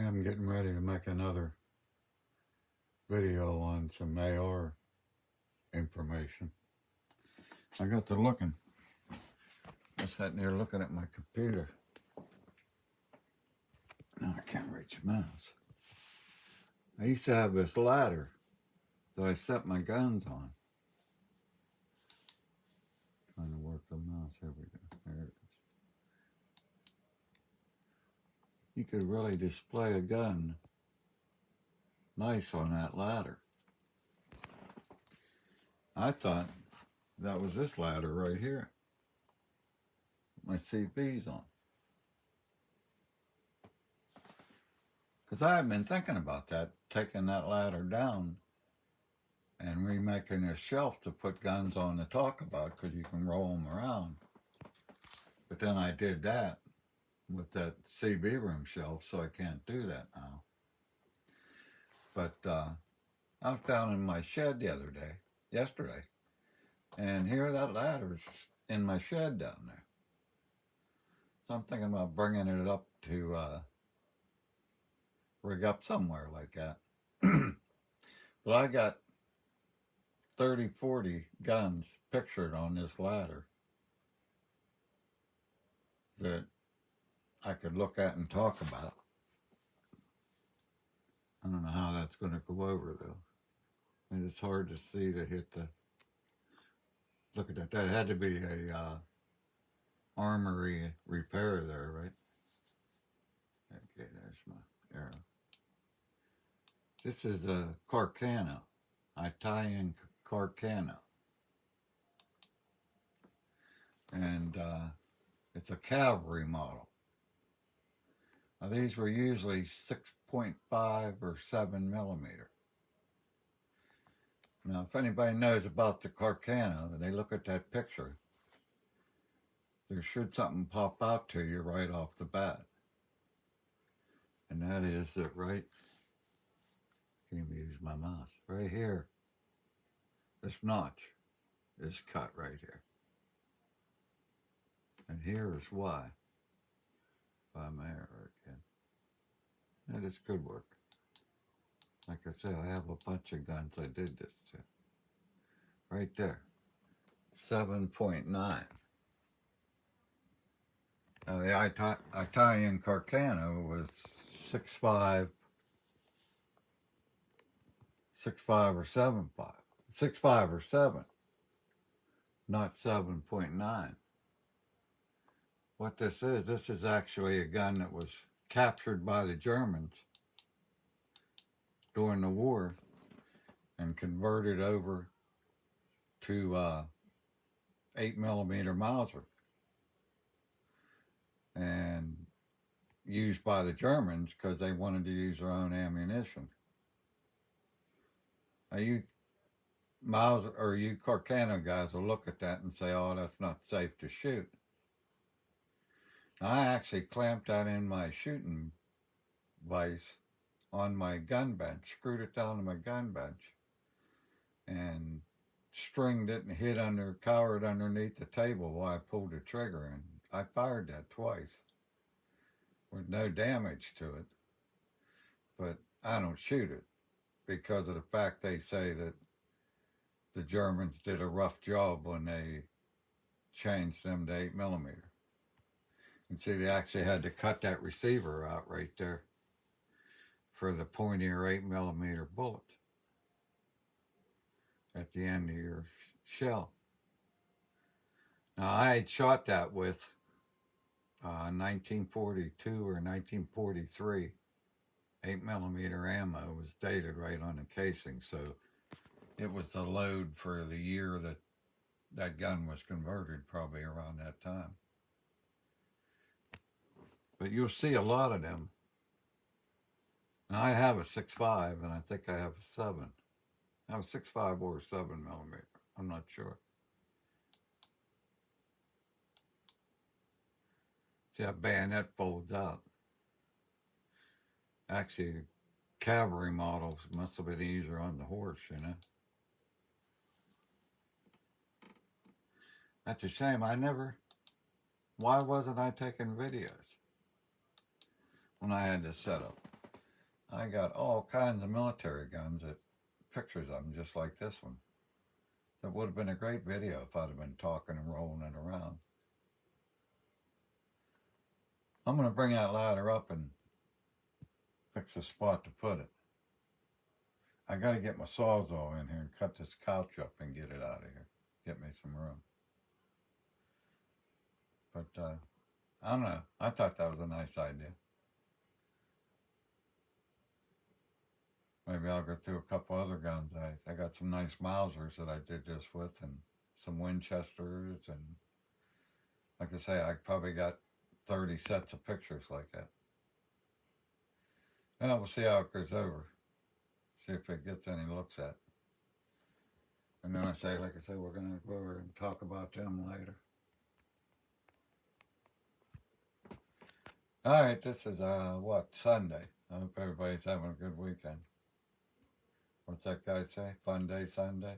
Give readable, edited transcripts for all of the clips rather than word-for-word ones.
I'm getting ready to make another video on some AR information. I got to looking. I was sitting here looking at my computer. Now I can't reach the mouse. I used to have this ladder that I set my guns on. Trying to work the mouse. Here we go. There it is. You could really display a gun nice on that ladder. I thought that was this ladder right here. My CB's on. Because I had been thinking about that, taking that ladder down and remaking a shelf to put guns on to talk about, because you can roll them around. But then I did that with that CB room shelf, so I can't do that now. But I was down in my shed yesterday, and here that ladder's in my shed down there. So I'm thinking about bringing it up to rig up somewhere like that. But I got 30, 40 guns pictured on this ladder that I could look at and talk about. I don't know how that's going to go over though. And it's hard to see to hit the. Look at that. That had to be a armory repair there, right? Okay, there's my arrow. This is a Carcano, Italian Carcano. And it's a cavalry model. Now, these were usually 6.5 or 7 millimeter. Now, if anybody knows about the Carcano and they look at that picture, there should something pop out to you right off the bat. And that is that right, I can't even use my mouse, right here, this notch is cut right here. And here is why, by my arrow again. That is good work. Like I said, I have a bunch of guns I did this to. Right there, 7.9. Now the Italian Carcano was 6.5 or 7.5. 6.5 or 7, not 7.9. What this is actually a gun that was captured by the Germans during the war and converted over to 8 millimeter Mauser and used by the Germans because they wanted to use their own ammunition. Now you Mauser or you Carcano guys will look at that and say, oh, that's not safe to shoot. Now, I actually clamped that in my shooting vise on my gun bench, screwed it down to my gun bench, and stringed it and cowered underneath the table while I pulled the trigger. And I fired that twice with no damage to it. But I don't shoot it because of the fact they say that the Germans did a rough job when they changed them to 8 millimeter. And see, they actually had to cut that receiver out right there for the pointier 8 millimeter bullet at the end of your shell. Now, I had shot that with 1942 or 1943 8 millimeter ammo. Was dated right on the casing, so it was the load for the year that that gun was converted, probably around that time. But you'll see a lot of them. And I have a 6.5, and I think I have a 7. I have a 6.5 or a 7 millimeter. I'm not sure. See, that bayonet folds out. Actually, cavalry models must have been easier on the horse, you know. That's a shame. Why wasn't I taking videos when I had this setup? I got all kinds of military guns, that pictures of them just like this one. That would have been a great video if I'd have been talking and rolling it around. I'm going to bring that ladder up and fix a spot to put it. I got to get my sawzall in here and cut this couch up and get it out of here. Get me some room. But I don't know. I thought that was a nice idea. Maybe I'll go through a couple other guns. I got some nice Mausers that I did this with, and some Winchesters, and like I say, I probably got 30 sets of pictures like that. And we'll see how it goes over. See if it gets any looks at. And then like I say, we're gonna go over and talk about them later. All right, this is what, Sunday. I hope everybody's having a good weekend. What's that guy say? Fun day Sunday.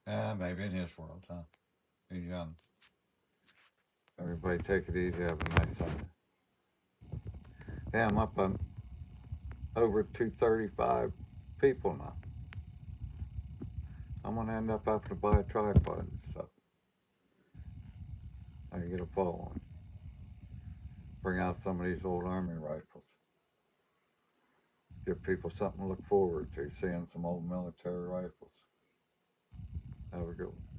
Yeah, maybe in his world, huh? He's young. Everybody take it easy. Have a nice Sunday. Yeah, I'm up on over 235 people now. I'm gonna end up having to buy a tripod and stuff. I can get a following. Bring out some of these old army rifles. Give people something to look forward to, seeing some old military rifles. Have a good one.